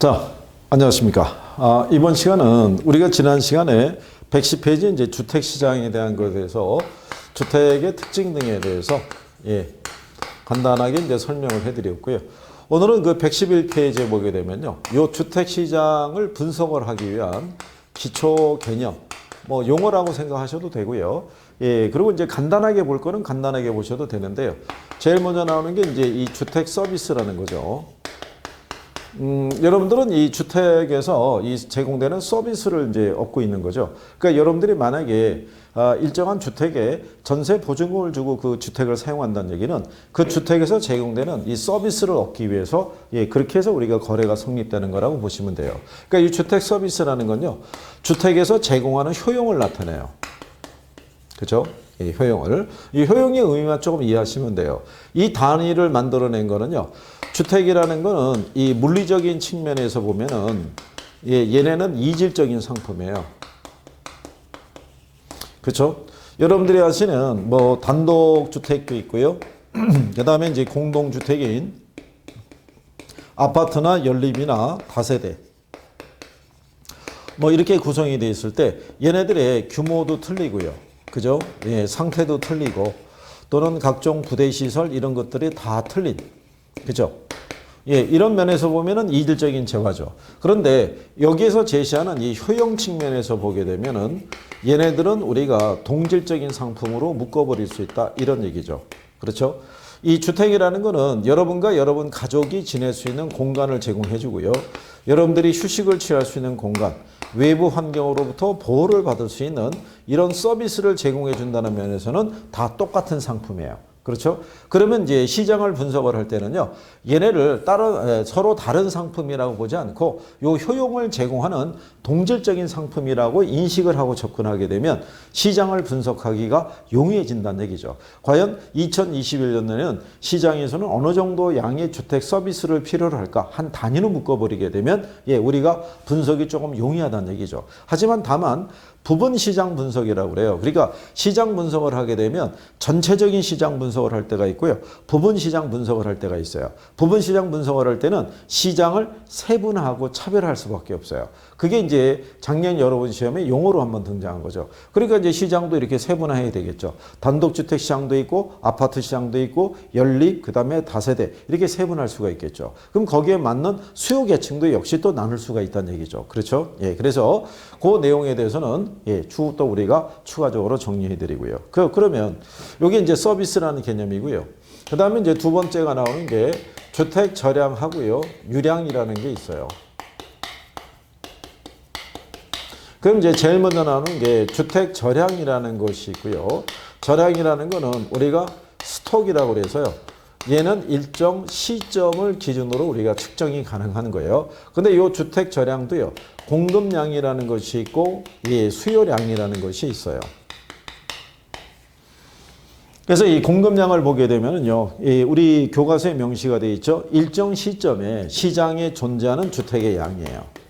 자, 안녕하십니까. 이번 시간은 우리가 지난 시간에 110페이지 이제 주택 시장에 대한 것에 대해서 주택의 특징 등에 대해서 간단하게 이제 설명을 해드렸고요. 오늘은 그 111페이지에 보게 되면요. 이 주택 시장을 분석을 하기 위한 기초 개념, 뭐 용어라고 생각하셔도 되고요. 그리고 이제 간단하게 볼 거는 간단하게 보셔도 되는데요. 제일 먼저 나오는 게 이제 이 주택 서비스라는 거죠. 여러분들은 이 주택에서 이 제공되는 서비스를 이제 얻고 있는 거죠. 그러니까 여러분들이 만약에 일정한 주택에 전세 보증금을 주고 그 주택을 사용한다는 얘기는 그 주택에서 제공되는 이 서비스를 얻기 위해서 그렇게 해서 우리가 거래가 성립되는 거라고 보시면 돼요. 그러니까 이 주택 서비스라는 건요, 주택에서 제공하는 효용을 나타내요. 그렇죠? 이 효용을. 이 효용의 의미만 조금 이해하시면 돼요. 이 단위를 만들어낸 거는요, 주택이라는 거는 이 물리적인 측면에서 보면은 얘네는 이질적인 상품이에요. 그렇죠? 여러분들이 아시는 뭐 단독주택도 있고요. 그 다음에 이제 공동주택인 아파트나 연립이나 다세대. 뭐 이렇게 구성이 되어 있을 때 얘네들의 규모도 틀리고요. 그죠? 상태도 틀리고 또는 각종 부대시설 이런 것들이 다 틀린. 그죠? 이런 면에서 보면은 이질적인 재화죠. 그런데 여기에서 제시하는 이 효용 측면에서 보게 되면은 얘네들은 우리가 동질적인 상품으로 묶어버릴 수 있다. 이런 얘기죠. 그렇죠? 이 주택이라는 거는 여러분과 여러분 가족이 지낼 수 있는 공간을 제공해 주고요. 여러분들이 휴식을 취할 수 있는 공간, 외부 환경으로부터 보호를 받을 수 있는 이런 서비스를 제공해 준다는 면에서는 다 똑같은 상품이에요. 그렇죠? 그러면 이제 시장을 분석을 할 때는요, 얘네를 서로 다른 상품이라고 보지 않고 요 효용을 제공하는 동질적인 상품이라고 인식을 하고 접근하게 되면 시장을 분석하기가 용이해진다는 얘기죠. 과연 2021년에는 시장에서는 어느 정도 양의 주택 서비스를 필요로 할까? 한 단위로 묶어버리게 되면 우리가 분석이 조금 용이하다는 얘기죠. 하지만 다만 부분 시장 분석이라고 그래요. 그러니까 시장 분석을 하게 되면 전체적인 시장 분석을 할 때가 있고요. 부분 시장 분석을 할 때가 있어요. 부분 시장 분석을 할 때는 시장을 세분화하고 차별할 수밖에 없어요. 그게 이제 작년 여러분 시험에 용어로 한번 등장한 거죠. 그러니까 이제 시장도 이렇게 세분화해야 되겠죠. 단독주택 시장도 있고 아파트 시장도 있고 연립, 그다음에 다세대 이렇게 세분할 수가 있겠죠. 그럼 거기에 맞는 수요 계층도 역시 또 나눌 수가 있다는 얘기죠. 그렇죠? 그래서 그 내용에 대해서는 또 우리가 추가적으로 정리해 드리고요. 그러면 여기 이제 서비스라는 개념이고요. 그 다음에 이제 두 번째가 나오는 게 주택 절량하고요. 유량이라는 게 있어요. 그럼 이제 제일 먼저 나오는 게 주택 절량이라는 것이 있고요. 절량이라는 거는 우리가 스톡이라고 그래서요. 얘는 일정 시점을 기준으로 우리가 측정이 가능한 거예요. 근데 이 주택 절량도요. 공급량이라는 것이 있고 수요량이라는 것이 있어요. 그래서 이 공급량을 보게 되면은요. 우리 교과서에 명시가 되어 있죠. 일정 시점에 시장에 존재하는 주택의 양이에요.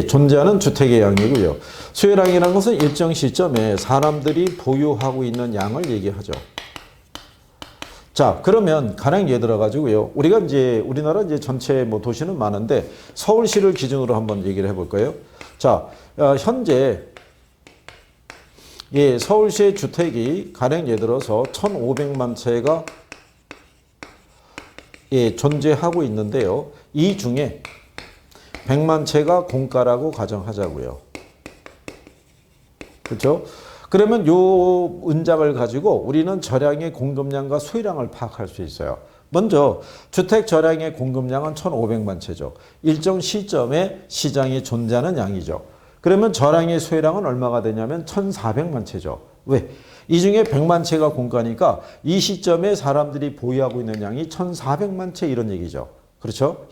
존재하는 주택의 양이고요. 수요량이라는 것은 일정 시점에 사람들이 보유하고 있는 양을 얘기하죠. 자, 그러면 가령 예를 들어 가지고요. 우리가 이제 우리나라 이제 전체 뭐 도시는 많은데 서울시를 기준으로 한번 얘기를 해 볼까요? 자, 현재 서울시의 주택이 가령 예를 들어서 1,500만 채가 존재하고 있는데요. 이 중에 100만 채가 공가라고 가정하자고요. 그렇죠? 그러면 요 은작을 가지고 우리는 절량의 공급량과 수요량을 파악할 수 있어요. 먼저 주택 절량의 공급량은 1,500만 채죠. 일정 시점에 시장에 존재하는 양이죠. 그러면 절량의 수요량은 얼마가 되냐면 1,400만 채죠. 왜? 이 중에 100만 채가 공가니까 이 시점에 사람들이 보유하고 있는 양이 1,400만 채 이런 얘기죠. 그렇죠?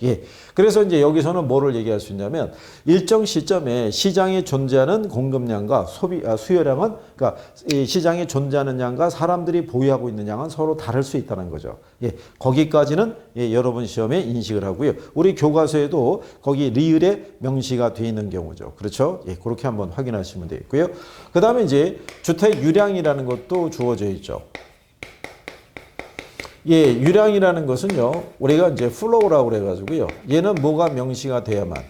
그래서 이제 여기서는 뭐를 얘기할 수 있냐면 일정 시점에 시장에 존재하는 공급량과 수요량은 그러니까 이 시장에 존재하는 양과 사람들이 보유하고 있는 양은 서로 다를 수 있다는 거죠. 거기까지는 여러분 시험에 인식을 하고요. 우리 교과서에도 거기 리을에 명시가 되어 있는 경우죠. 그렇죠? 그렇게 한번 확인하시면 되겠고요. 그 다음에 이제 주택 유량이라는 것도 주어져 있죠. 예, 유량이라는 것은요, 우리가 이제 플로우라고 그래가지고요, 얘는 뭐가 명시가 돼야만,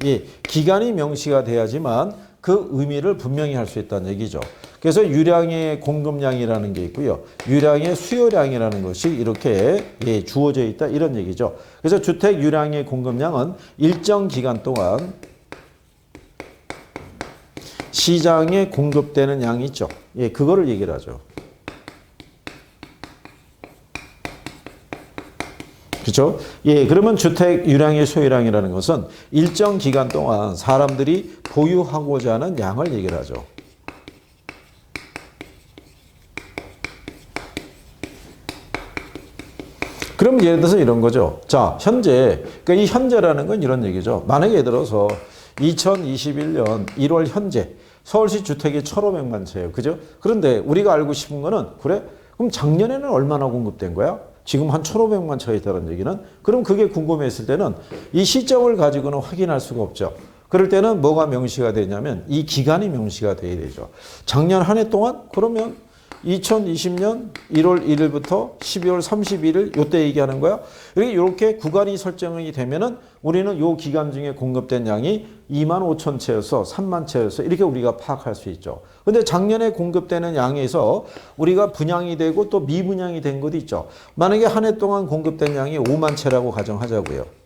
예, 기간이 명시가 돼야지만 그 의미를 분명히 할 수 있다는 얘기죠. 그래서 유량의 공급량이라는 게 있고요, 유량의 수요량이라는 것이 이렇게 예, 주어져 있다 이런 얘기죠. 그래서 주택 유량의 공급량은 일정 기간 동안 시장에 공급되는 양이 있죠. 예, 그거를 얘기를 하죠. 그렇죠? 예, 그러면 주택 유량의 소유량이라는 것은 일정 기간 동안 사람들이 보유하고자 하는 양을 얘기를 하죠. 그럼 예를 들어서 이런 거죠. 자, 현재, 그러니까 이 현재라는 건 이런 얘기죠. 만약에 예를 들어서 2021년 1월 현재 서울시 주택이 1,500만 채예요. 그죠? 그런데 우리가 알고 싶은 거는 그래? 그럼 작년에는 얼마나 공급된 거야? 지금 한 1,500만 채가 있다는 얘기는? 그럼 그게 궁금했을 때는 이 시점을 가지고는 확인할 수가 없죠. 그럴 때는 뭐가 명시가 되냐면 이 기간이 명시가 돼야 되죠. 작년 한 해 동안? 그러면 2020년 1월 1일부터 12월 31일 요때 얘기하는 거야. 이렇게 구간이 설정이 되면은 우리는 요 기간 중에 공급된 양이 2만 5천 채여서 3만 채여서 이렇게 우리가 파악할 수 있죠. 근데 작년에 공급되는 양에서 우리가 분양이 되고 또 미분양이 된 것도 있죠. 만약에 한 해 동안 공급된 양이 5만 채라고 가정하자고요.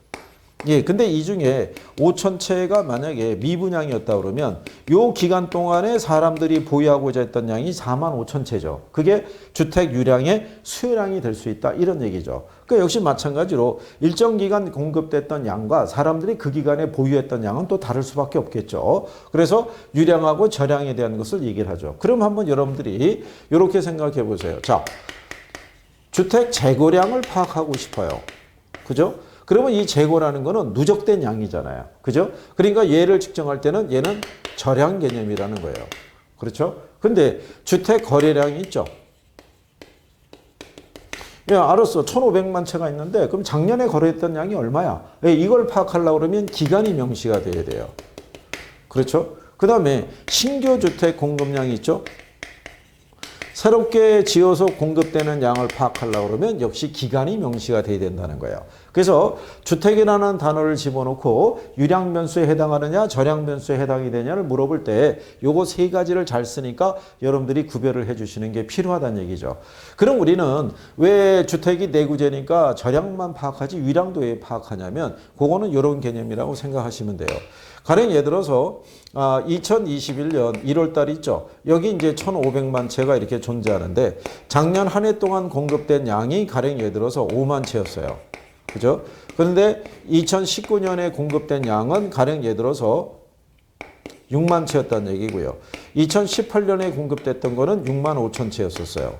예, 근데 이 중에 5천 채가 만약에 미분양이었다 그러면 요 기간 동안에 사람들이 보유하고자 했던 양이 4만 5천 채죠. 그게 주택 유량의 수요량이 될 수 있다 이런 얘기죠. 그 역시 마찬가지로 일정 기간 공급됐던 양과 사람들이 그 기간에 보유했던 양은 또 다를 수밖에 없겠죠. 그래서 유량하고 저량에 대한 것을 얘기를 하죠. 그럼 한번 여러분들이 이렇게 생각해 보세요. 자, 주택 재고량을 파악하고 싶어요. 그죠? 그러면 이 재고라는 거는 누적된 양이잖아요. 그죠? 그러니까 얘를 측정할 때는 얘는 저량 개념이라는 거예요. 그렇죠? 근데 주택 거래량이 있죠. 야, 알았어. 1,500만 채가 있는데 그럼 작년에 거래했던 양이 얼마야? 이걸 파악하려고 그러면 기간이 명시가 돼야 돼요. 그렇죠? 그 다음에 신규 주택 공급량이 있죠. 새롭게 지어서 공급되는 양을 파악하려고 그러면 역시 기간이 명시가 돼야 된다는 거예요. 그래서 주택이라는 단어를 집어넣고 유량 변수에 해당하느냐 저량 변수에 해당이 되냐를 물어볼 때 요거 세 가지를 잘 쓰니까 여러분들이 구별을 해 주시는 게 필요하다는 얘기죠. 그럼 우리는 왜 주택이 내구재니까 저량만 파악하지 유량도 왜 파악하냐면 그거는 이런 개념이라고 생각하시면 돼요. 가령 예를 들어서 2021년 1월 달 있죠. 여기 이제 1,500만 채가 이렇게 존재하는데 작년 한 해 동안 공급된 양이 가령 예를 들어서 5만 채였어요. 그죠? 그런데 2019년에 공급된 양은 가령 예를 들어서 6만 채였다는 얘기고요. 2018년에 공급됐던 거는 6만 5천 채였었어요.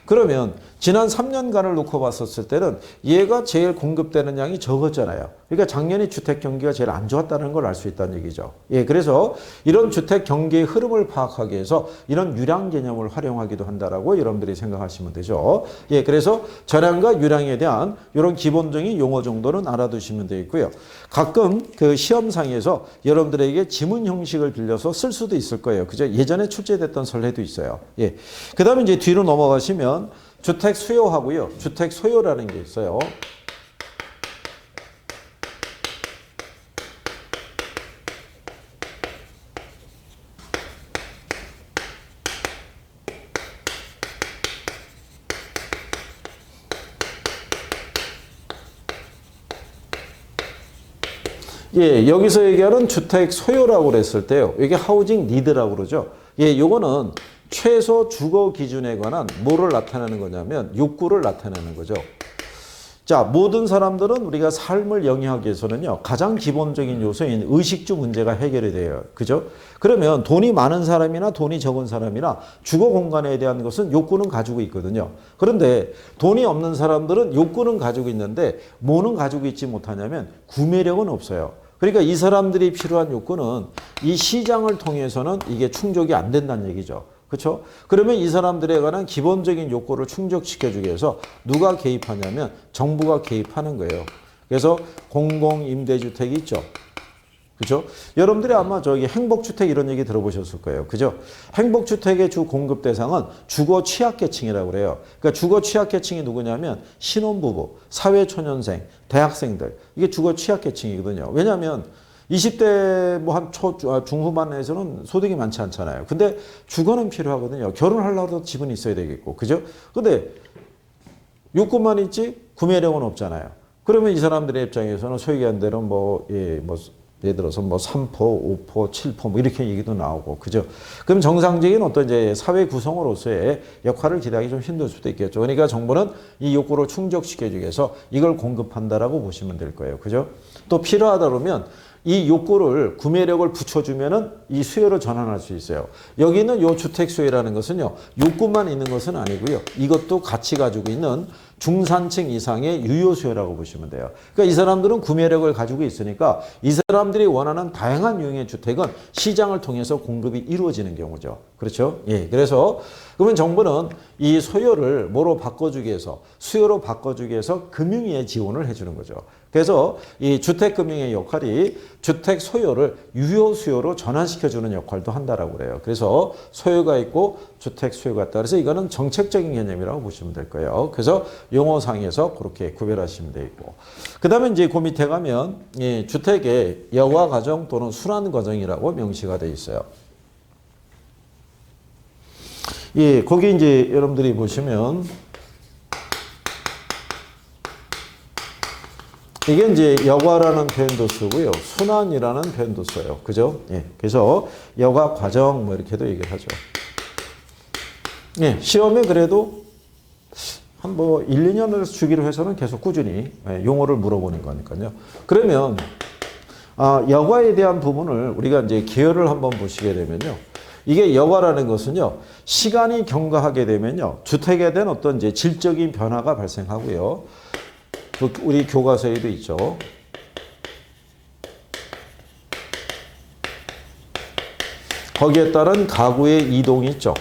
그러면 지난 3년간을 놓고 봤었을 때는 얘가 제일 공급되는 양이 적었잖아요. 그러니까 작년에 주택 경기가 제일 안 좋았다는 걸 알 수 있다는 얘기죠. 예, 그래서 이런 주택 경기의 흐름을 파악하기 위해서 이런 유량 개념을 활용하기도 한다라고 여러분들이 생각하시면 되죠. 예, 그래서 저량과 유량에 대한 이런 기본적인 용어 정도는 알아두시면 되겠고요. 가끔 그 시험상에서 여러분들에게 지문 형식을 빌려서 쓸 수도 있을 거예요. 그죠? 예전에 출제됐던 선례도 있어요. 예. 그 다음에 이제 뒤로 넘어가시면 주택 수요하고요. 주택 소요라는 게 있어요. 예, 여기서 얘기하는 주택 소요라고 그랬을 때요. 이게 하우징 니드라고 그러죠. 예, 요거는 최소 주거 기준에 관한 뭐를 나타내는 거냐면 욕구를 나타내는 거죠. 자, 모든 사람들은 우리가 삶을 영위하기 위해서는요, 가장 기본적인 요소인 의식주 문제가 해결이 돼요. 그죠? 그러면 돈이 많은 사람이나 돈이 적은 사람이나 주거 공간에 대한 것은 욕구는 가지고 있거든요. 그런데 돈이 없는 사람들은 욕구는 가지고 있는데 뭐는 가지고 있지 못하냐면 구매력은 없어요. 그러니까 이 사람들이 필요한 욕구는 이 시장을 통해서는 이게 충족이 안 된다는 얘기죠. 그렇죠? 그러면 이 사람들에 관한 기본적인 욕구를 충족시켜주기 위해서 누가 개입하냐면 정부가 개입하는 거예요. 그래서 공공임대주택이 있죠. 그죠? 여러분들이 아마 저기 행복주택 이런 얘기 들어보셨을 거예요. 그죠? 행복주택의 주 공급 대상은 주거 취약계층이라고 그래요. 그러니까 주거 취약계층이 누구냐면 신혼부부, 사회초년생, 대학생들. 이게 주거 취약계층이거든요. 왜냐하면 20대 뭐 한 중후반에서는 소득이 많지 않잖아요. 근데 주거는 필요하거든요. 결혼하려도 집은 있어야 되겠고. 그죠? 근데 욕구만 있지 구매력은 없잖아요. 그러면 이 사람들의 입장에서는 소위 얘기한 대로 예를 들어서 3포, 5포, 7포 뭐 이렇게 얘기도 나오고 그죠? 그럼 정상적인 어떤 이제 사회 구성으로서의 역할을 기대하기 좀 힘들 수도 있겠죠. 그러니까 정부는 이 욕구를 충족시켜주기 위해서 이걸 공급한다라고 보시면 될 거예요. 그죠? 또 필요하다 그러면 이 욕구를 구매력을 붙여주면은 이 수요를 전환할 수 있어요. 여기는 요 주택 수요라는 것은요, 욕구만 있는 것은 아니고요. 이것도 같이 가지고 있는 중산층 이상의 유효 수요라고 보시면 돼요. 그러니까 이 사람들은 구매력을 가지고 있으니까 이 사람들이 원하는 다양한 유형의 주택은 시장을 통해서 공급이 이루어지는 경우죠. 그렇죠? 예. 그래서 그러면 정부는 이 소요를 뭐로 바꿔주기 위해서 수요로 바꿔주기 위해서 금융위에 지원을 해주는 거죠. 그래서 이 주택금융의 역할이 주택 소요를 유효 수요로 전환시켜주는 역할도 한다라고 그래요. 그래서 소요가 있고 주택 수요가 있다. 그래서 이거는 정책적인 개념이라고 보시면 될 거예요. 그래서 용어상에서 그렇게 구별하시면 되고. 그 다음에 이제 그 밑에 가면 이 주택의 여가 과정 또는 순환 과정이라고 명시가 되어 있어요. 예, 거기 이제 여러분들이 보시면 이게 이제 여가라는 표현도 쓰고요. 순환이라는 표현도 써요. 그죠? 예. 그래서 여가 과정 뭐 이렇게도 얘기를 하죠. 예. 시험에 그래도 한 1, 2년을 주기로 해서는 계속 꾸준히 용어를 물어보는 거니까요. 그러면 여가에 대한 부분을 우리가 이제 계열을 한번 보시게 되면요. 이게 여가라는 것은요. 시간이 경과하게 되면요. 주택에 대한 어떤 이제 질적인 변화가 발생하고요. 우리 교과서에도 있죠. 거기에 따른 가구의 이동이 있죠.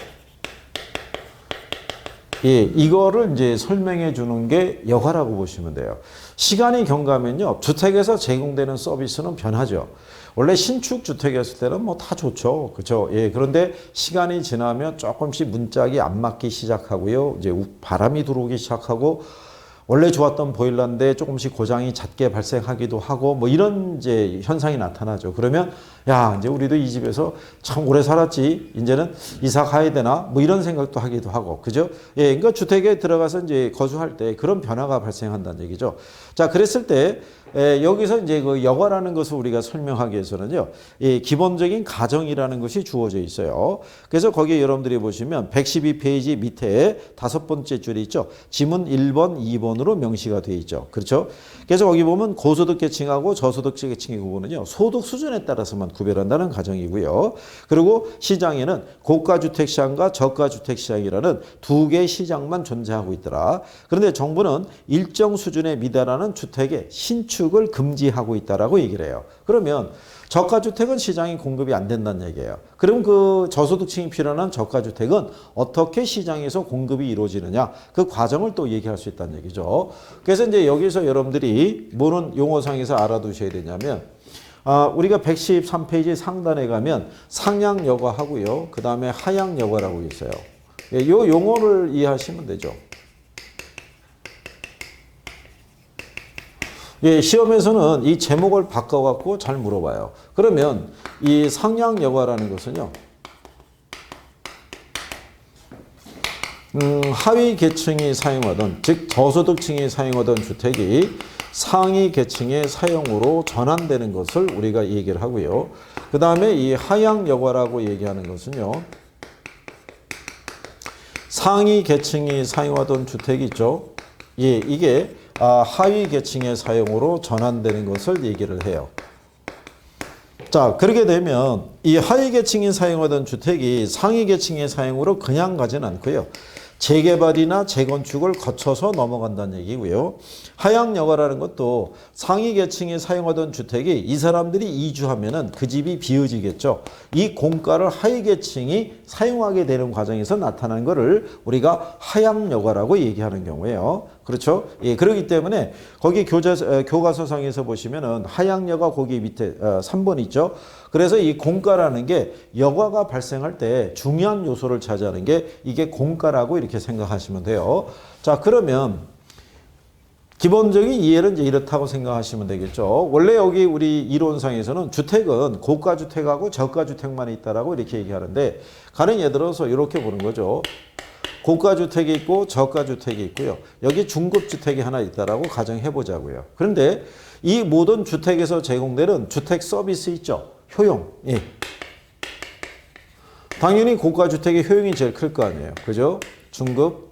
예, 이거를 이제 설명해 주는 게 여가라고 보시면 돼요. 시간이 경과하면요. 주택에서 제공되는 서비스는 변하죠. 원래 신축 주택이었을 때는 뭐 다 좋죠. 그렇죠? 예. 그런데 시간이 지나면 조금씩 문짝이 안 맞기 시작하고요. 이제 바람이 들어오기 시작하고 원래 좋았던 보일러인데 조금씩 고장이 잦게 발생하기도 하고 뭐 이런 이제 현상이 나타나죠. 그러면 야, 이제 우리도 이 집에서 참 오래 살았지. 이제는 이사 가야 되나? 뭐 이런 생각도 하기도 하고. 그죠? 예, 그러니까 주택에 들어가서 이제 거주할 때 그런 변화가 발생한다는 얘기죠. 자, 그랬을 때 여기서 이제 그 여가라는 것을 우리가 설명하기 위해서는요, 기본적인 가정이라는 것이 주어져 있어요. 그래서 거기에 여러분들이 보시면 112페이지 밑에 5번째 줄이 있죠. 지문 1번, 2번으로 명시가 되어 있죠. 그렇죠? 그래서 거기 보면 고소득 계층하고 저소득 계층의 구분은요, 소득 수준에 따라서만 구별한다는 가정이고요. 그리고 시장에는 고가주택 시장과 저가주택 시장이라는 두 개의 시장만 존재하고 있더라. 그런데 정부는 일정 수준에 미달하는 주택의 신축을 금지하고 있다라고 얘기를 해요. 그러면 저가주택은 시장이 공급이 안 된다는 얘기예요. 그럼 그 저소득층이 필요한 저가주택은 어떻게 시장에서 공급이 이루어지느냐, 그 과정을 또 얘기할 수 있다는 얘기죠. 그래서 이제 여기서 여러분들이 뭐는 용어상에서 알아두셔야 되냐면, 우리가 113페이지 상단에 가면 상향 여가 하고요. 그 다음에 하향 여가라고 있어요. 이 용어를 이해하시면 되죠. 예, 시험에서는 이 제목을 바꿔갖고 잘 물어봐요. 그러면 이 상향 여가라는 것은요, 하위 계층이 사용하던, 즉 저소득층이 사용하던 주택이 상위 계층의 사용으로 전환되는 것을 우리가 얘기를 하고요. 그 다음에 이 하향 여가라고 얘기하는 것은요, 상위 계층이 사용하던 주택이 있죠. 예, 이게 하위 계층의 사용으로 전환되는 것을 얘기를 해요. 자, 그렇게 되면 이 하위 계층이 사용하던 주택이 상위 계층의 사용으로 그냥 가진 않고요. 재개발이나 재건축을 거쳐서 넘어간다는 얘기고요. 하향 여가라는 것도 상위 계층이 사용하던 주택이 이 사람들이 이주하면은 그 집이 비어지겠죠. 이 공가를 하위 계층이 사용하게 되는 과정에서 나타나는 것을 우리가 하향 여가라고 얘기하는 경우예요. 그렇죠? 예, 그렇기 때문에 거기 교과서상에서 보시면은 하향여가 거기 밑에 3번 있죠. 그래서 이 공가라는 게 여가가 발생할 때 중요한 요소를 차지하는 게 이게 공가라고 이렇게 생각하시면 돼요. 자, 그러면 기본적인 이해는 이제 이렇다고 생각하시면 되겠죠. 원래 여기 우리 이론상에서는 주택은 고가주택하고 저가주택만 있다라고 이렇게 얘기하는데 가령 예를 들어서 이렇게 보는 거죠. 고가주택이 있고 저가주택이 있고요. 여기 중급주택이 하나 있다라고 가정해 보자고요. 그런데 이 모든 주택에서 제공되는 주택 서비스 있죠. 효용. 예. 당연히 고가주택의 효용이 제일 클 거 아니에요. 그죠? 중급.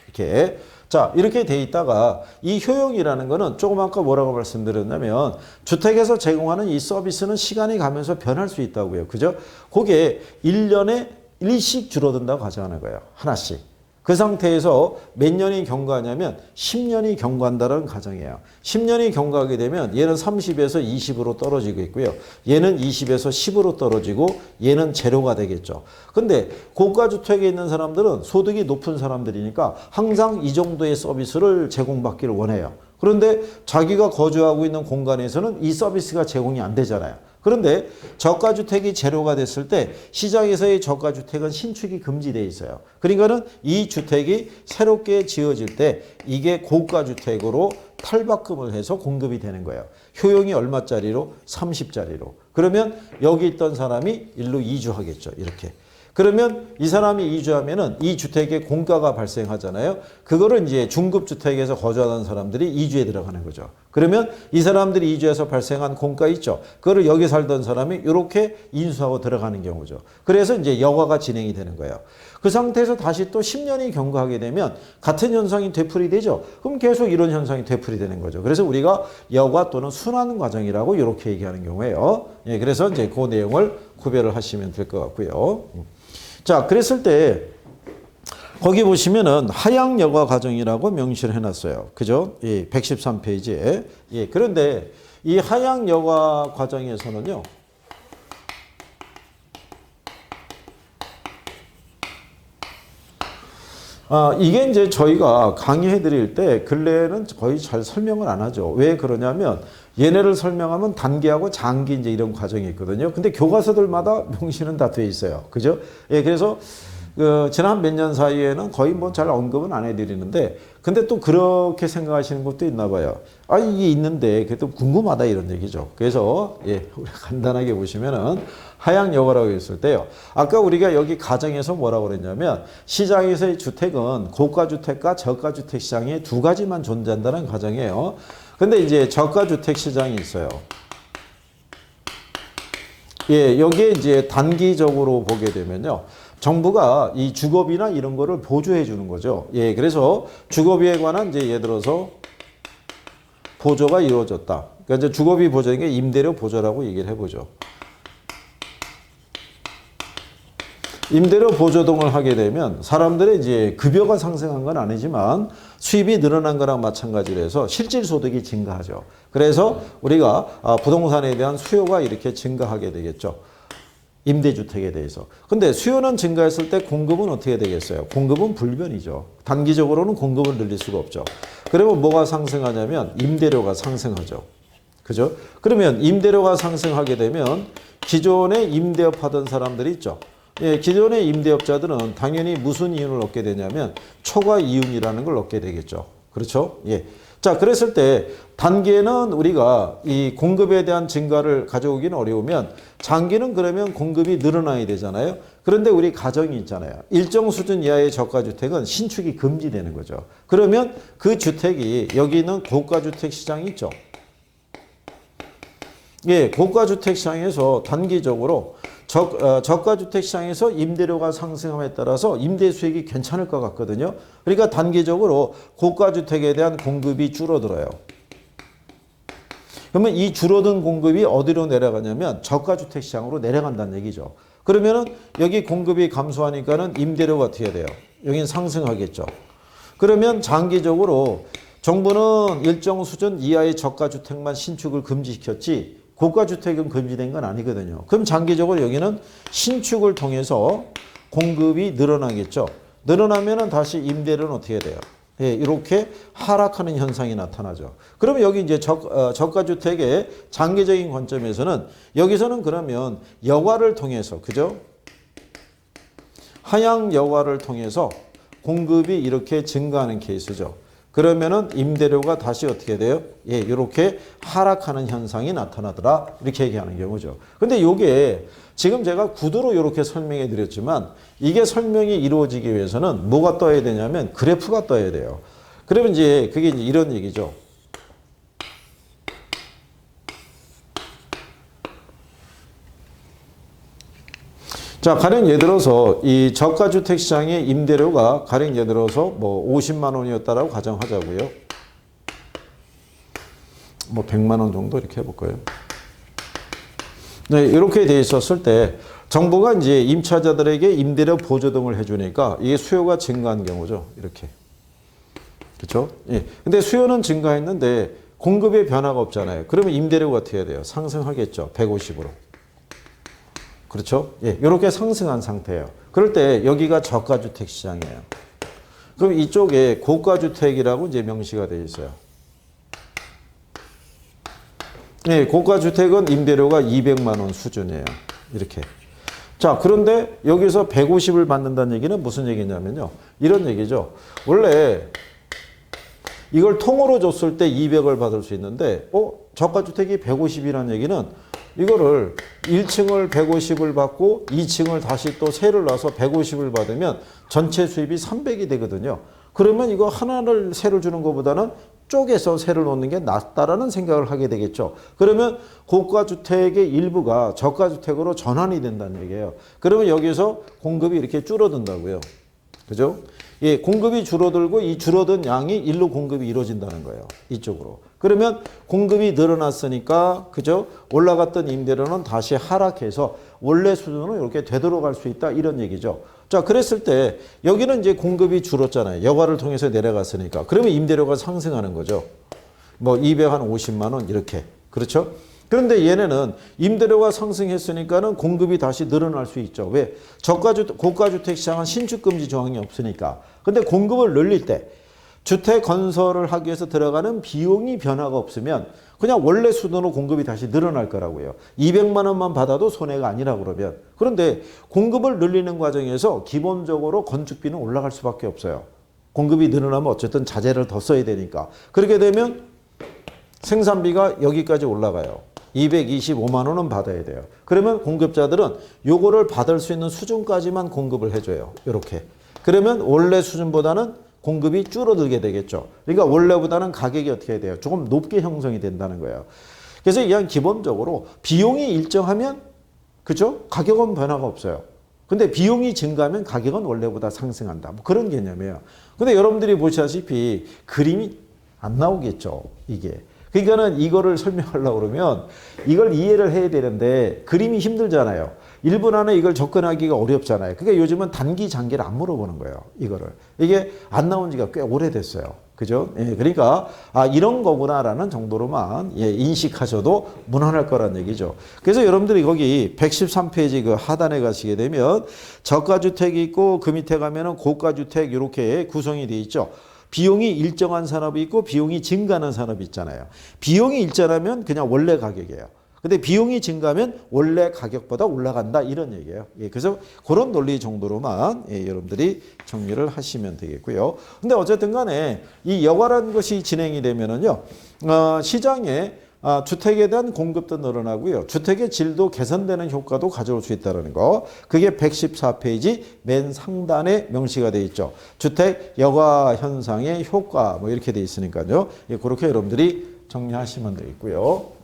이렇게. 자, 이렇게 돼 있다가 이 효용이라는 거는 조금 아까 뭐라고 말씀드렸냐면 주택에서 제공하는 이 서비스는 시간이 가면서 변할 수 있다고요. 그죠? 그게 1년에 일씩 줄어든다고 가정하는 거예요. 하나씩. 그 상태에서 몇 년이 경과하냐면 10년이 경과한다는 가정이에요. 10년이 경과하게 되면 얘는 30에서 20으로 떨어지고 있고요. 얘는 20에서 10으로 떨어지고 얘는 제로가 되겠죠. 근데 고가주택에 있는 사람들은 소득이 높은 사람들이니까 항상 이 정도의 서비스를 제공받기를 원해요. 그런데 자기가 거주하고 있는 공간에서는 이 서비스가 제공이 안 되잖아요. 그런데 저가주택이 제로가 됐을 때 시장에서의 저가주택은 신축이 금지되어 있어요. 그러니까는 이 주택이 새롭게 지어질 때 이게 고가주택으로 탈바꿈을 해서 공급이 되는 거예요. 효용이 얼마짜리로? 30짜리로. 그러면 여기 있던 사람이 일로 이주하겠죠. 이렇게. 그러면 이 사람이 이주하면은 이 주택에 공가가 발생하잖아요. 그거를 이제 중급주택에서 거주하는 사람들이 이주에 들어가는 거죠. 그러면 이 사람들이 이주해서 발생한 공가 있죠. 그거를 여기 살던 사람이 이렇게 인수하고 들어가는 경우죠. 그래서 이제 여가가 진행이 되는 거예요. 그 상태에서 다시 또 10년이 경과하게 되면 같은 현상이 되풀이되죠. 그럼 계속 이런 현상이 되풀이되는 거죠. 그래서 우리가 여가 또는 순환 과정이라고 이렇게 얘기하는 경우에요. 예, 그래서 이제 그 내용을 구별을 하시면 될 것 같고요. 자, 그랬을 때 거기 보시면은 하향 여가 과정이라고 명시를 해놨어요. 그죠? 예, 113페이지에. 예, 그런데 이 하향 여가 과정에서는요. 이게 이제 저희가 강의해 드릴 때 근래에는 거의 잘 설명을 안 하죠. 왜 그러냐면 얘네를 설명하면 단기하고 장기 이제 이런 과정이 있거든요. 근데 교과서들마다 명시는 다 돼 있어요. 그죠? 예, 그래서 지난 몇 년 사이에는 거의 뭐 잘 언급은 안 해드리는데 근데 또 그렇게 생각하시는 것도 있나 봐요. 이게 있는데 그래도 궁금하다 이런 얘기죠. 그래서 예, 우리 간단하게 보시면은 하향 여가라고 했을 때요. 아까 우리가 여기 가정에서 뭐라고 그랬냐면 시장에서의 주택은 고가주택과 저가주택 시장에 두 가지만 존재한다는 가정이에요. 근데 이제 저가주택 시장이 있어요. 예, 여기에 이제 단기적으로 보게 되면요. 정부가 이 주거비나 이런 거를 보조해 주는 거죠. 예, 그래서 주거비에 관한 이제 예를 들어서 보조가 이루어졌다. 그러니까 이제 주거비 보조인 게 임대료 보조라고 얘기를 해보죠. 임대료 보조 등을 하게 되면 사람들의 이제 급여가 상승한 건 아니지만 수입이 늘어난 거랑 마찬가지로 해서 실질 소득이 증가하죠. 그래서 우리가 부동산에 대한 수요가 이렇게 증가하게 되겠죠. 임대주택에 대해서. 근데 수요는 증가했을 때 공급은 어떻게 되겠어요? 공급은 불변이죠. 단기적으로는 공급을 늘릴 수가 없죠. 그러면 뭐가 상승하냐면 임대료가 상승하죠. 그죠? 그러면 임대료가 상승하게 되면 기존에 임대업 하던 사람들이 있죠. 예, 기존의 임대업자들은 당연히 무슨 이윤을 얻게 되냐면 초과 이윤이라는 걸 얻게 되겠죠. 그렇죠? 예. 자, 그랬을 때 단기에는 우리가 이 공급에 대한 증가를 가져오기는 어려우면 장기는 그러면 공급이 늘어나야 되잖아요. 그런데 우리 가정이 있잖아요. 일정 수준 이하의 저가주택은 신축이 금지되는 거죠. 그러면 그 주택이 여기 있는 고가주택 시장이 있죠. 예, 고가주택 시장에서 단기적으로 저가주택 시장에서 임대료가 상승함에 따라서 임대 수익이 괜찮을 것 같거든요. 그러니까 단기적으로 고가주택에 대한 공급이 줄어들어요. 그러면 이 줄어든 공급이 어디로 내려가냐면 저가주택 시장으로 내려간다는 얘기죠. 그러면은 여기 공급이 감소하니까는 임대료가 어떻게 돼요? 여기는 상승하겠죠. 그러면 장기적으로 정부는 일정 수준 이하의 저가주택만 신축을 금지시켰지 고가주택은 금지된 건 아니거든요. 그럼 장기적으로 여기는 신축을 통해서 공급이 늘어나겠죠. 늘어나면은 다시 임대료는 어떻게 돼요? 예, 이렇게 하락하는 현상이 나타나죠. 그러면 여기 이제 저가주택의 장기적인 관점에서는 여기서는 그러면 여과를 통해서, 그죠? 하향 여과를 통해서 공급이 이렇게 증가하는 케이스죠. 그러면은 임대료가 다시 어떻게 돼요? 예, 이렇게 하락하는 현상이 나타나더라. 이렇게 얘기하는 경우죠. 근데 요게 지금 제가 구도로 이렇게 설명해 드렸지만 이게 설명이 이루어지기 위해서는 뭐가 떠야 되냐면 그래프가 떠야 돼요. 그러면 이제 그게 이제 이런 얘기죠. 자, 가령 예를 들어서 이 저가주택 시장의 임대료가 가령 예를 들어서 뭐 50만 원이었다라고 가정하자고요. 뭐 100만 원 정도 이렇게 해볼까요? 네, 이렇게 돼 있었을 때 정부가 이제 임차자들에게 임대료 보조 등을 해주니까 이게 수요가 증가한 경우죠. 이렇게. 그렇죠? 예. 근데 수요는 증가했는데 공급에 변화가 없잖아요. 그러면 임대료가 어떻게 해야 돼요? 상승하겠죠. 150으로. 그렇죠? 예, 이렇게 상승한 상태예요. 그럴 때 여기가 저가주택 시장이에요. 그럼 이쪽에 고가주택이라고 이제 명시가 되어 있어요. 예, 고가주택은 임대료가 200만 원 수준이에요. 이렇게. 자, 그런데 여기서 150을 받는다는 얘기는 무슨 얘기냐면요. 이런 얘기죠. 원래 이걸 통으로 줬을 때 200을 받을 수 있는데, 저가주택이 150이라는 얘기는 이거를 1층을 150을 받고 2층을 다시 또 세를 놔서 150을 받으면 전체 수입이 300이 되거든요. 그러면 이거 하나를 세를 주는 것보다는 쪼개서 세를 놓는 게 낫다라는 생각을 하게 되겠죠. 그러면 고가주택의 일부가 저가주택으로 전환이 된다는 얘기예요. 그러면 여기서 공급이 이렇게 줄어든다고요. 그죠? 예, 공급이 줄어들고 이 줄어든 양이 일로 공급이 이루어진다는 거예요. 이쪽으로. 그러면 공급이 늘어났으니까, 그죠? 올라갔던 임대료는 다시 하락해서 원래 수준으로 이렇게 되돌아갈 수 있다. 이런 얘기죠. 자, 그랬을 때 여기는 이제 공급이 줄었잖아요. 여과를 통해서 내려갔으니까. 그러면 임대료가 상승하는 거죠. 뭐 250만 원 이렇게. 그렇죠? 그런데 얘네는 임대료가 상승했으니까는 공급이 다시 늘어날 수 있죠. 왜? 고가주택 시장은 신축금지 조항이 없으니까. 근데 공급을 늘릴 때 주택 건설을 하기 위해서 들어가는 비용이 변화가 없으면 그냥 원래 수준으로 공급이 다시 늘어날 거라고요. 200만 원만 받아도 손해가 아니라 그러면. 그런데 공급을 늘리는 과정에서 기본적으로 건축비는 올라갈 수밖에 없어요. 공급이 늘어나면 어쨌든 자재를 더 써야 되니까. 그렇게 되면 생산비가 여기까지 올라가요. 225만 원은 받아야 돼요. 그러면 공급자들은 요거를 받을 수 있는 수준까지만 공급을 해줘요. 이렇게. 그러면 원래 수준보다는 공급이 줄어들게 되겠죠. 그러니까 원래보다는 가격이 어떻게 해야 돼요? 조금 높게 형성이 된다는 거예요. 그래서 이한 기본적으로 비용이 일정하면, 그죠? 가격은 변화가 없어요. 근데 비용이 증가하면 가격은 원래보다 상승한다. 뭐 그런 개념이에요. 근데 여러분들이 보시다시피 그림이 안 나오겠죠. 이게. 그러니까는 이거를 설명하려고 그러면 이걸 이해를 해야 되는데 그림이 힘들잖아요. 1분 안에 이걸 접근하기가 어렵잖아요. 그러니까 요즘은 단기 장기를 안 물어보는 거예요. 이거를. 이게 안 나온 지가 꽤 오래됐어요. 그죠? 예, 그러니까 이런 거구나라는 정도로만 인식하셔도 무난할 거란 얘기죠. 그래서 여러분들이 거기 113페이지 그 하단에 가시게 되면 저가주택이 있고 그 밑에 가면은 고가주택 이렇게 구성이 돼 있죠. 비용이 일정한 산업이 있고 비용이 증가하는 산업이 있잖아요. 비용이 일정하면 그냥 원래 가격이에요. 근데 비용이 증가하면 원래 가격보다 올라간다 이런 얘기예요. 예, 그래서 그런 논리 정도로만 여러분들이 정리를 하시면 되겠고요. 근데 어쨌든 간에 이 여과라는 것이 진행이 되면은요, 시장에 주택에 대한 공급도 늘어나고요. 주택의 질도 개선되는 효과도 가져올 수 있다는 거. 그게 114페이지 맨 상단에 명시가 되어 있죠. 주택 여과 현상의 효과 뭐 이렇게 되어 있으니까요. 예, 그렇게 여러분들이 정리하시면 되겠고요.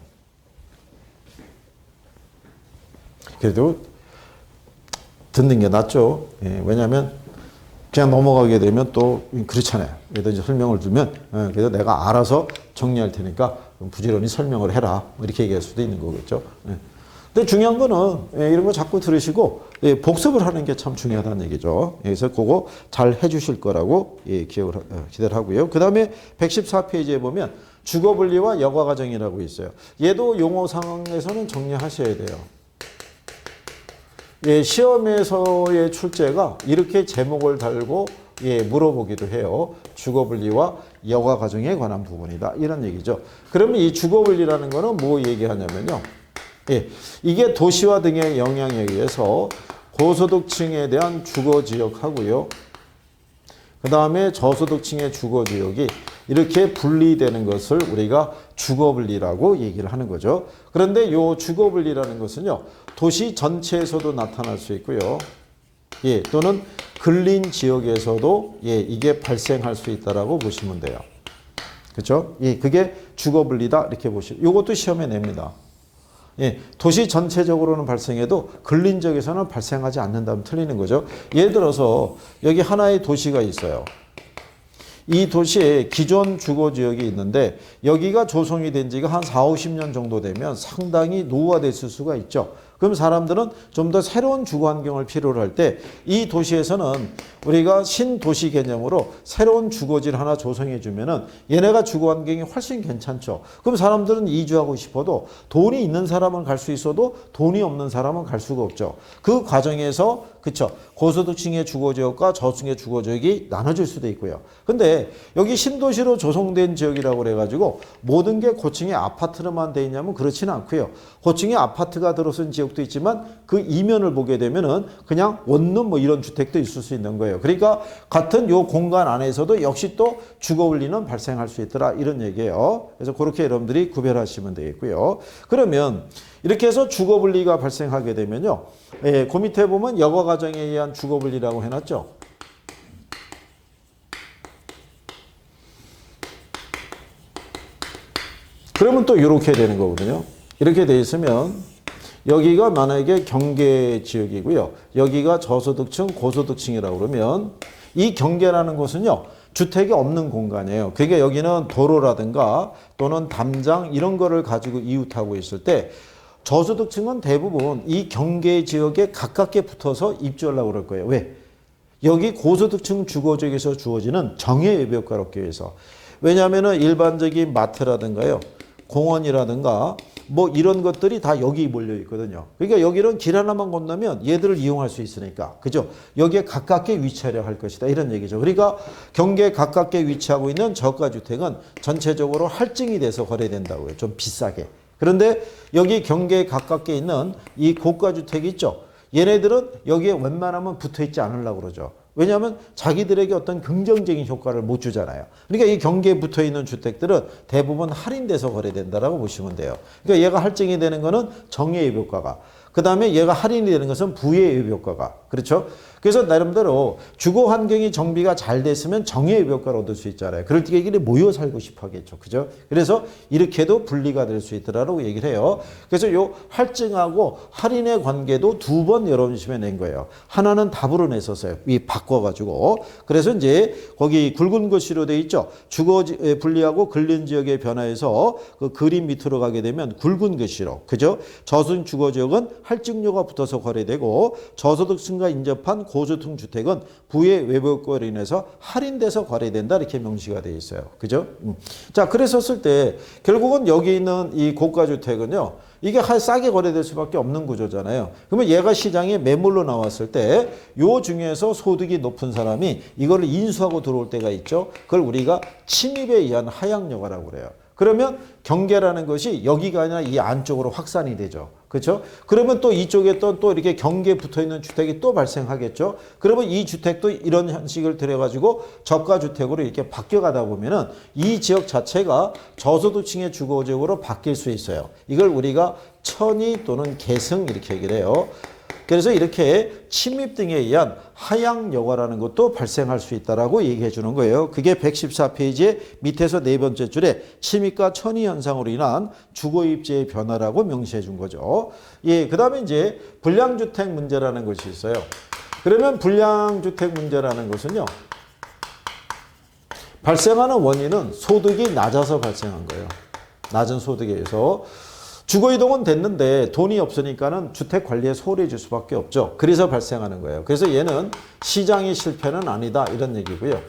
그래도 듣는 게 낫죠. 예, 왜냐하면 그냥 넘어가게 되면 또 그렇잖아요. 그래도 이제 설명을 두면 그래서 내가 알아서 정리할 테니까 부지런히 설명을 해라. 이렇게 얘기할 수도 있는 거겠죠. 예. 근데 중요한 거는 이런 거 자꾸 들으시고 복습을 하는 게 참 중요하다는 얘기죠. 그래서 그거 잘 해주실 거라고 기대를 하고요. 그 다음에 114페이지에 보면 주거분리와 여과과정이라고 있어요. 얘도 용어 상황에서는 정리하셔야 돼요. 예, 시험에서의 출제가 이렇게 제목을 달고 물어보기도 해요. 주거분리와 여가가정에 관한 부분이다. 이런 얘기죠. 그러면 이 주거분리라는 거는 뭐 얘기하냐면요. 이게 도시화 등의 영향에 의해서 고소득층에 대한 주거지역하고요. 그 다음에 저소득층의 주거지역이 이렇게 분리되는 것을 우리가 주거분리라고 얘기를 하는 거죠. 그런데 이 주거분리라는 것은요. 도시 전체에서도 나타날 수 있고요. 또는 근린 지역에서도 이게 발생할 수 있다라고 보시면 돼요. 그렇죠? 그게 주거분리다 이렇게 보시고 이것도 시험에 냅니다. 도시 전체적으로는 발생해도 근린 지역에서는 발생하지 않는다면 틀리는 거죠. 예를 들어서 여기 하나의 도시가 있어요. 이 도시에 기존 주거지역이 있는데 여기가 조성이 된 지가 한 4, 50년 정도 되면 상당히 노후화됐을 수가 있죠. 그럼 사람들은 좀 더 새로운 주거 환경을 필요로 할 때 이 도시에서는 우리가 신도시 개념으로 새로운 주거지를 하나 조성해 주면은 얘네가 주거 환경이 훨씬 괜찮죠. 그럼 사람들은 이주하고 싶어도 돈이 있는 사람은 갈 수 있어도 돈이 없는 사람은 갈 수가 없죠. 그 과정에서 그쵸 고소득층의 주거지역과 저층의 주거지역이 나눠질 수도 있고요. 근데 여기 신도시로 조성된 지역이라고 그래가지고 모든 게 고층의 아파트로만 돼 있냐면 그렇지는 않고요. 고층의 아파트가 들어선 지역도 있지만 그 이면을 보게 되면은 그냥 원룸 뭐 이런 주택도 있을 수 있는 거예요. 그러니까 같은 요 공간 안에서도 역시 또 주거분리는 발생할 수 있더라 이런 얘기예요. 그래서 그렇게 여러분들이 구별하시면 되겠고요. 그러면 이렇게 해서 주거분리가 발생하게 되면요. 그 밑에 보면 여가가정에 의한 주거분리라고 해놨죠. 그러면 또 이렇게 되는 거거든요. 이렇게 돼 있으면 여기가 만약에 경계지역이고요. 여기가 저소득층, 고소득층이라고 그러면 이 경계라는 곳은요. 주택이 없는 공간이에요. 그러니까 여기는 도로라든가 또는 담장 이런 거를 가지고 이웃하고 있을 때 저소득층은 대부분 이 경계지역에 가깝게 붙어서 입주하려고 그럴 거예요. 왜? 여기 고소득층 주거지역에서 주어지는 정의 외벽과로 위해서. 왜냐하면 일반적인 마트라든가요. 공원이라든가 뭐 이런 것들이 다 여기 몰려 있거든요. 그러니까 여기는 길 하나만 건너면 얘들을 이용할 수 있으니까. 그죠? 여기에 가깝게 위치하려 할 것이다. 이런 얘기죠. 그러니까 경계에 가깝게 위치하고 있는 저가주택은 전체적으로 할증이 돼서 거래된다고요. 좀 비싸게. 그런데 여기 경계에 가깝게 있는 이 고가주택이 있죠. 얘네들은 여기에 웬만하면 붙어 있지 않으려고 그러죠. 왜냐하면 자기들에게 어떤 긍정적인 효과를 못 주잖아요. 그러니까 이 경계에 붙어 있는 주택들은 대부분 할인돼서 거래된다라고 보시면 돼요. 그러니까 얘가 할증이 되는 거는 정의 효과가. 그 다음에 얘가 할인이 되는 것은 부의 효과가. 그렇죠? 그래서 나름대로 주거 환경이 정비가 잘 됐으면 정의 효과를 얻을 수 있잖아요. 그럴 때 얘기를 모여 살고 싶어 하겠죠. 그죠? 그래서 이렇게도 분리가 될 수 있더라라고 얘기를 해요. 그래서 요 할증하고 할인의 관계도 두 번 여러분 시험에 낸 거예요. 하나는 답으로 냈었어요. 이 바꿔가지고. 그래서 이제 거기 굵은 글씨로 돼 있죠. 주거 분리하고 근린 지역의 변화에서 그 그림 밑으로 가게 되면 굵은 글씨로. 그죠? 저소득 주거 지역은 할증료가 붙어서 거래되고 저소득층과 인접한 고소득 주택은 부의 외부효과로 인해서 할인돼서 거래된다 이렇게 명시가 되어 있어요. 그죠? 자, 그랬었을 때 결국은 여기 있는 이 고가주택은요. 이게 싸게 거래될 수밖에 없는 구조잖아요. 그러면 얘가 시장에 매물로 나왔을 때 요 중에서 소득이 높은 사람이 이거를 인수하고 들어올 때가 있죠. 그걸 우리가 침입에 의한 하향여가라고 그래요. 그러면 경계라는 것이 여기가 아니라 이 안쪽으로 확산이 되죠. 그렇죠? 그러면 또 이쪽에 또 이렇게 경계에 붙어 있는 주택이 또 발생하겠죠. 그러면 이 주택도 이런 형식을 들여가지고 저가 주택으로 이렇게 바뀌어가다 보면은 이 지역 자체가 저소득층의 주거 지역으로 바뀔 수 있어요. 이걸 우리가 천이 또는 계승 이렇게 얘기를 해요. 그래서 이렇게 침입 등에 의한 하향 여가라는 것도 발생할 수 있다라고 얘기해 주는 거예요. 그게 114페이지의 밑에서 네 번째 줄에 침입과 천이 현상으로 인한 주거 입지의 변화라고 명시해 준 거죠. 예, 그다음에 이제 불량주택 문제라는 것이 있어요. 그러면 불량주택 문제라는 것은요. 발생하는 원인은 소득이 낮아서 발생한 거예요. 낮은 소득에 의해서 주거이동은 됐는데 돈이 없으니까는 주택 관리에 소홀해질 수밖에 없죠. 그래서 발생하는 거예요. 그래서 얘는 시장의 실패는 아니다 이런 얘기고요.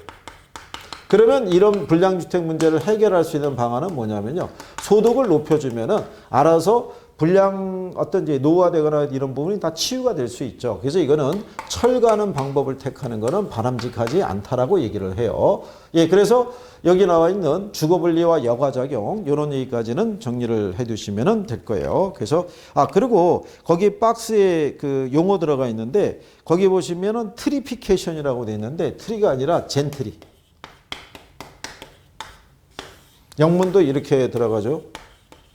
그러면 이런 불량주택 문제를 해결할 수 있는 방안은 뭐냐면요. 소득을 높여주면은 알아서 불량 어떤 이제 노후화되거나 이런 부분이 다 치유가 될 수 있죠. 그래서 이거는 철가는 방법을 택하는 거는 바람직하지 않다라고 얘기를 해요. 예, 그래서 여기 나와 있는 주거분리와 여과작용 이런 얘기까지는 정리를 해두시면 될 거예요. 그래서 그리고 거기 박스에 그 용어 들어가 있는데 거기 보시면은 트리피케이션이라고 돼 있는데 트리가 아니라 젠트리. 영문도 이렇게 들어가죠.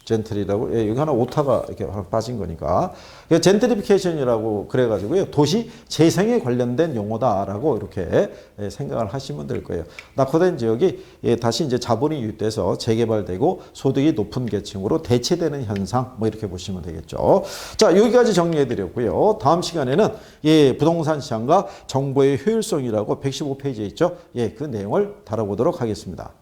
젠트리라고. 예, 여기 하나 오타가 이렇게 빠진 거니까. 젠트리피케이션이라고 그래가지고요. 도시 재생에 관련된 용어다라고 이렇게 생각을 하시면 될 거예요. 낙후된 지역이 다시 이제 자본이 유입돼서 재개발되고 소득이 높은 계층으로 대체되는 현상 뭐 이렇게 보시면 되겠죠. 자, 여기까지 정리해 드렸고요. 다음 시간에는 부동산 시장과 정보의 효율성이라고 115페이지에 있죠. 그 내용을 다뤄보도록 하겠습니다.